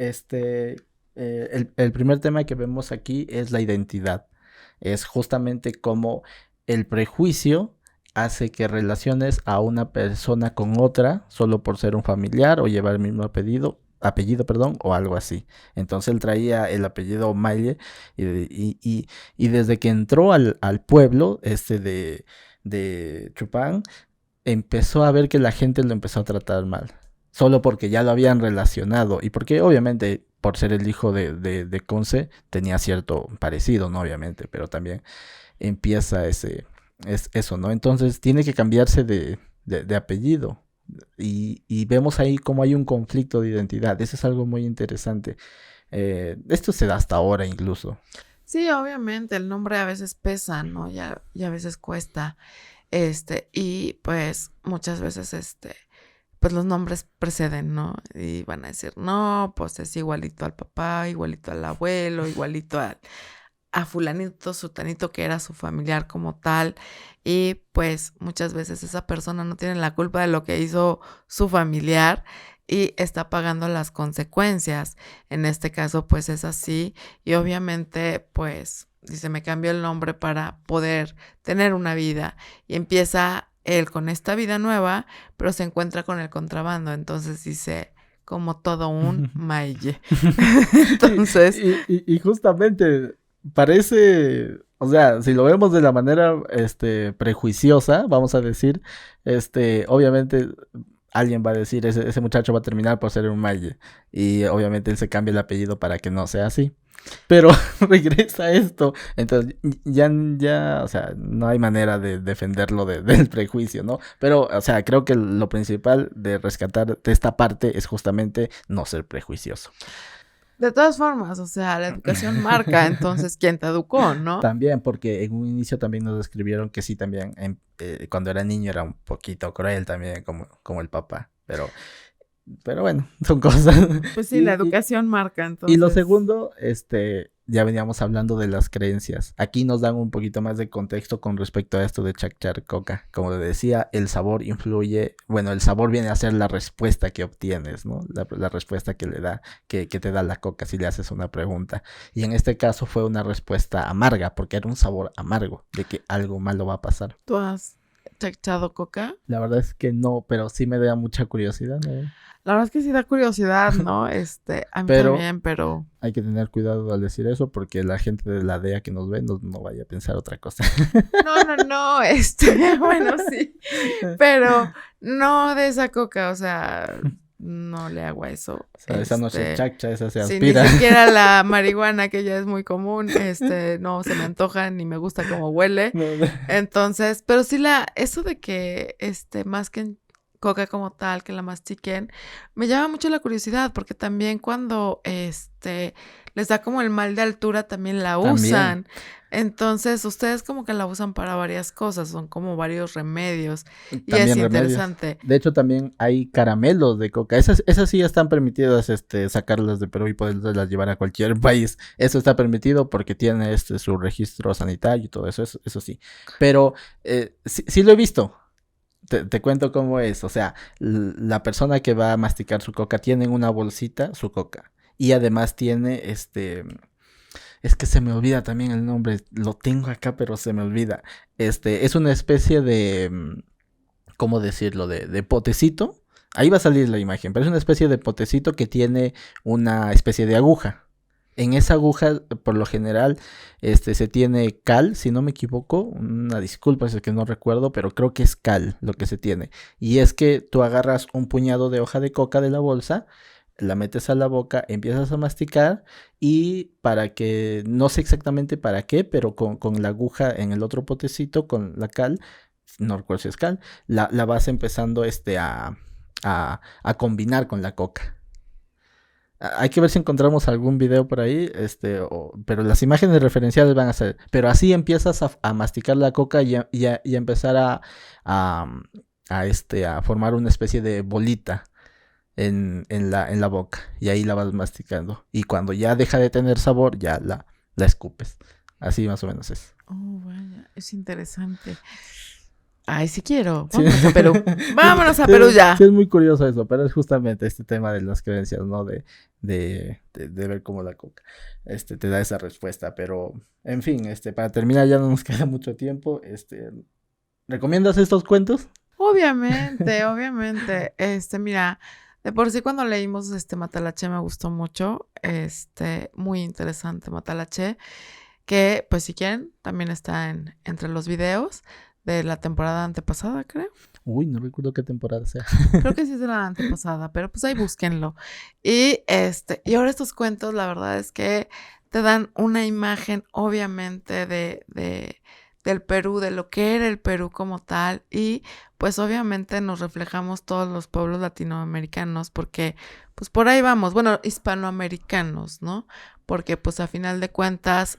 el primer tema que vemos aquí es la identidad. Es justamente cómo el prejuicio hace que relaciones a una persona con otra solo por ser un familiar o llevar el mismo apellido, o algo así. Entonces él traía el apellido Maille y desde que entró al pueblo de Chupán, empezó a ver que la gente lo empezó a tratar mal. Solo porque ya lo habían relacionado. Y porque obviamente, por ser el hijo de Conce, tenía cierto parecido, ¿no? Obviamente. Pero también empieza eso, ¿no? Entonces tiene que cambiarse de apellido. Y vemos ahí cómo hay un conflicto de identidad. Eso es algo muy interesante. Esto se da hasta ahora incluso. Sí, obviamente, el nombre a veces pesa, ¿no? Y a veces cuesta. Y pues muchas veces, pues los nombres preceden, ¿no? Y van a decir, no, pues es igualito al papá, igualito al abuelo, igualito a fulanito, sutanito, que era su familiar como tal. Y pues muchas veces esa persona no tiene la culpa de lo que hizo su familiar y está pagando las consecuencias. En este caso, pues es así. Y obviamente, pues dice, me cambió el nombre para poder tener una vida. Y empieza él con esta vida nueva, pero se encuentra con el contrabando. Entonces dice, como todo un maille. Entonces... Y justamente parece, o sea, si lo vemos de la manera prejuiciosa, vamos a decir, obviamente alguien va a decir, ese muchacho va a terminar por ser un maille. Y obviamente él se cambia el apellido para que no sea así. Pero regresa esto. Entonces, ya, o sea, no hay manera de defenderlo del prejuicio, ¿no? Pero, o sea, creo que lo principal de rescatar de esta parte es justamente no ser prejuicioso. De todas formas, o sea, la educación marca, entonces, ¿quién te educó, no? También, porque en un inicio también nos describieron que sí, también, cuando era niño era un poquito cruel también, como el papá, pero bueno, son cosas. Pues sí, la educación marca, entonces. Y lo segundo, ya veníamos hablando de las creencias. Aquí nos dan un poquito más de contexto con respecto a esto de chacchar coca. Como decía, el sabor influye, bueno, el sabor viene a ser la respuesta que obtienes, ¿no? La respuesta que te da la coca si le haces una pregunta. Y en este caso fue una respuesta amarga, porque era un sabor amargo de que algo malo va a pasar. ¿Tú has chachado coca? La verdad es que no, pero sí me da mucha curiosidad, ¿no? La verdad es que sí da curiosidad, ¿no? A mí también, pero... Hay que tener cuidado al decir eso porque la gente de la DEA que nos ve no vaya a pensar otra cosa. No, bueno, sí, pero no de esa coca, o sea, no le hago a eso. O sea, esa no se chacha, esa se Sí, aspira. ni siquiera la marihuana, que ya es muy común, no se me antoja ni me gusta cómo huele. No. Entonces, pero sí eso de que, más que coca como tal, que la mastiquen, me llama mucho la curiosidad, porque también cuando les da como el mal de altura, también la usan. También. Entonces, ustedes como que la usan para varias cosas, son como varios remedios, y es También remedios. interesante. De hecho, también hay caramelos de coca. Esas sí ya están permitidas, sacarlas de Perú y poderlas llevar a cualquier país. Eso está permitido porque tiene su registro sanitario y todo eso sí. Pero sí lo he visto. Te cuento cómo es. O sea, la persona que va a masticar su coca tiene en una bolsita su coca. Y además tiene es que se me olvida también el nombre. Lo tengo acá, pero se me olvida. Es una especie de, ¿cómo decirlo? De potecito. Ahí va a salir la imagen, pero es una especie de potecito que tiene una especie de aguja. En esa aguja, por lo general, se tiene cal, si no me equivoco. Una disculpa, es que no recuerdo, pero creo que es cal lo que se tiene. Y es que tú agarras un puñado de hoja de coca de la bolsa, la metes a la boca, empiezas a masticar y para que, no sé exactamente para qué, pero con la aguja en el otro potecito, con la cal, no recuerdo si es cal, la vas empezando a combinar con la coca. Hay que ver si encontramos algún video por ahí, pero las imágenes referenciales van a ser. Pero así empiezas a masticar la coca y a empezar a, a formar una especie de bolita en la boca. Y ahí la vas masticando. Y cuando ya deja de tener sabor, ya la escupes. Así más o menos es. Oh, vaya, es interesante. Ay, sí quiero. Sí. Vámonos a Perú. Vámonos a Perú ya. Sí, es muy curioso eso, pero es justamente este tema de las creencias, ¿no? De ver cómo la coca te da esa respuesta. Pero, en fin, para terminar, ya no nos queda mucho tiempo. ¿Recomiendas estos cuentos? Obviamente, obviamente. Mira, de por sí cuando leímos Matalache me gustó mucho. Muy interesante Matalache. Que, pues, si quieren, también está entre los videos de la temporada antepasada, creo. Uy, no recuerdo qué temporada sea. Creo que sí es de la antepasada, pero pues ahí búsquenlo. Y ahora estos cuentos, la verdad es que te dan una imagen, obviamente, del Perú, de lo que era el Perú como tal. Y pues obviamente nos reflejamos todos los pueblos latinoamericanos, porque pues por ahí vamos, bueno, hispanoamericanos, ¿no? Porque pues a final de cuentas,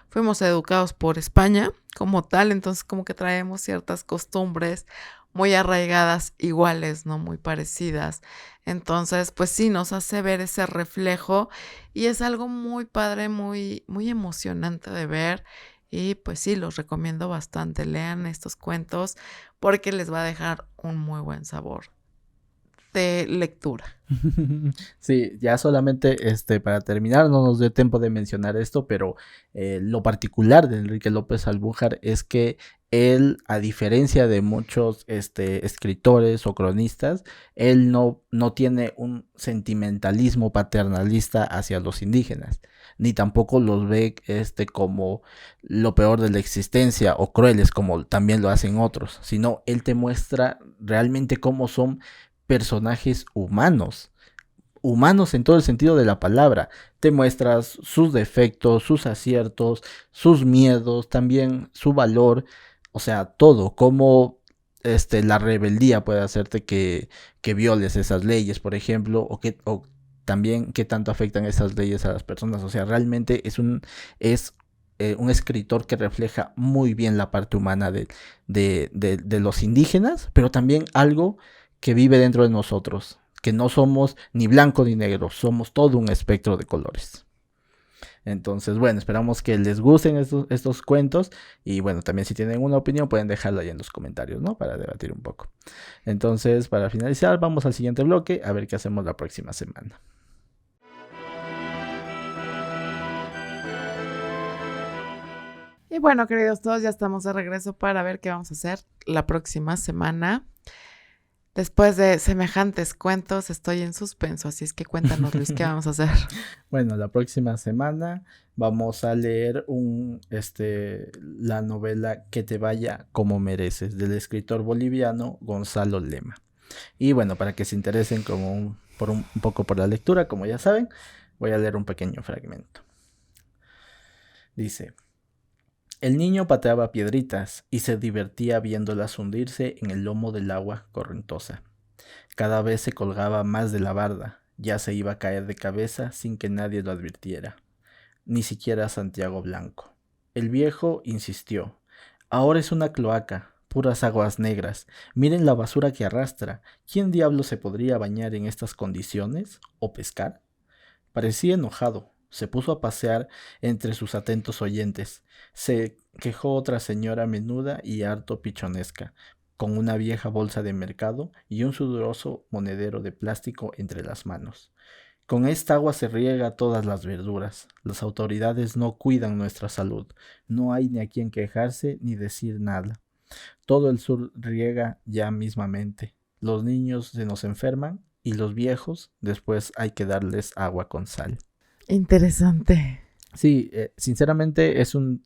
fuimos educados por España como tal, entonces como que traemos ciertas costumbres muy arraigadas, iguales, ¿no? Muy parecidas. Entonces, pues sí, nos hace ver ese reflejo y es algo muy padre, muy, muy emocionante de ver. Y pues sí, los recomiendo bastante. Lean estos cuentos porque les va a dejar un muy buen sabor de lectura. Sí, ya solamente para terminar, no nos dé tiempo de mencionar esto, pero lo particular de Enrique López Albújar es que él, a diferencia de muchos escritores o cronistas, él no tiene un sentimentalismo paternalista hacia los indígenas, ni tampoco los ve como lo peor de la existencia o crueles como también lo hacen otros, sino él te muestra realmente cómo son personajes humanos en todo el sentido de la palabra. Te muestras sus defectos, sus aciertos, sus miedos, también su valor, o sea, todo, cómo la rebeldía puede hacerte que violes esas leyes, por ejemplo, o también qué tanto afectan esas leyes a las personas. O sea, realmente es un escritor que refleja muy bien la parte humana de los indígenas, pero también algo que vive dentro de nosotros, que no somos ni blanco ni negro, somos todo un espectro de colores. Entonces, bueno, esperamos que les gusten estos cuentos y bueno, también si tienen una opinión pueden dejarla ahí en los comentarios, ¿no? Para debatir un poco. Entonces, para finalizar, vamos al siguiente bloque a ver qué hacemos la próxima semana. Y bueno, queridos todos, ya estamos de regreso para ver qué vamos a hacer la próxima semana. Después de semejantes cuentos, estoy en suspenso, así es que cuéntanos, Luis, ¿qué vamos a hacer? Bueno, la próxima semana vamos a leer la novela Que te vaya como mereces, del escritor boliviano Gonzalo Lema. Y bueno, para que se interesen un poco por la lectura, como ya saben, voy a leer un pequeño fragmento. Dice: El niño pateaba piedritas y se divertía viéndolas hundirse en el lomo del agua correntosa. Cada vez se colgaba más de la barda, ya se iba a caer de cabeza sin que nadie lo advirtiera, ni siquiera Santiago Blanco. El viejo insistió. Ahora es una cloaca, puras aguas negras. Miren la basura que arrastra. ¿Quién diablo se podría bañar en estas condiciones? ¿O pescar? Parecía enojado. Se puso a pasear entre sus atentos oyentes. Se quejó otra señora menuda y harto pichonesca, con una vieja bolsa de mercado y un sudoroso monedero de plástico entre las manos. Con esta agua se riega todas las verduras. Las autoridades no cuidan nuestra salud. No hay ni a quien quejarse ni decir nada. Todo el sur riega ya mismamente. Los niños se nos enferman y los viejos después hay que darles agua con sal. Interesante. Sí, sinceramente es un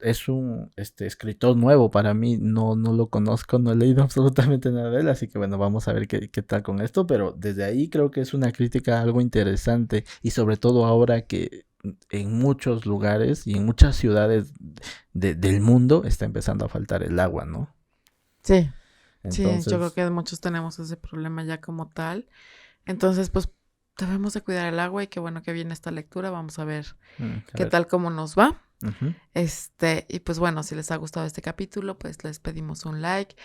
escritor nuevo para mí, no lo conozco, no he leído absolutamente nada de él, así que bueno, vamos a ver qué tal con esto, pero desde ahí creo que es una crítica algo interesante y sobre todo ahora que en muchos lugares y en muchas ciudades del mundo está empezando a faltar el agua, ¿no? Sí, sí, yo creo Entonces, que muchos tenemos ese problema ya como tal. Entonces, pues debemos de cuidar el agua y qué bueno que viene esta lectura. Vamos a ver a qué ver. tal cómo nos va. Ujú. Y pues bueno, si les ha gustado este capítulo, pues les pedimos un like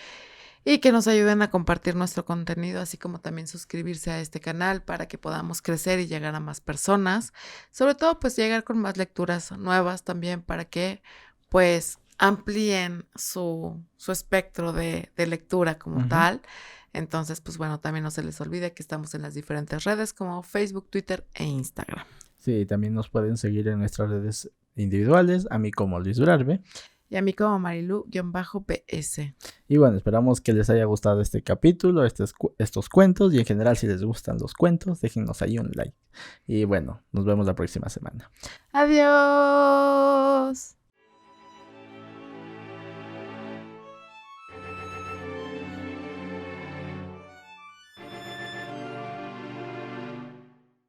y que nos ayuden a compartir nuestro contenido, así como también suscribirse a este canal para que podamos crecer y llegar a más personas. Sobre todo, pues llegar con más lecturas nuevas también para que pues amplíen su espectro de lectura como Ujú. tal. Entonces, pues bueno, también no se les olvide que estamos en las diferentes redes como Facebook, Twitter e Instagram. Sí, también nos pueden seguir en nuestras redes individuales, a mí como Luis Durarbe. Y a mí como Marilu-PS. Y bueno, esperamos que les haya gustado este capítulo, estos cuentos y en general si les gustan los cuentos, déjennos ahí un like. Y bueno, nos vemos la próxima semana. Adiós.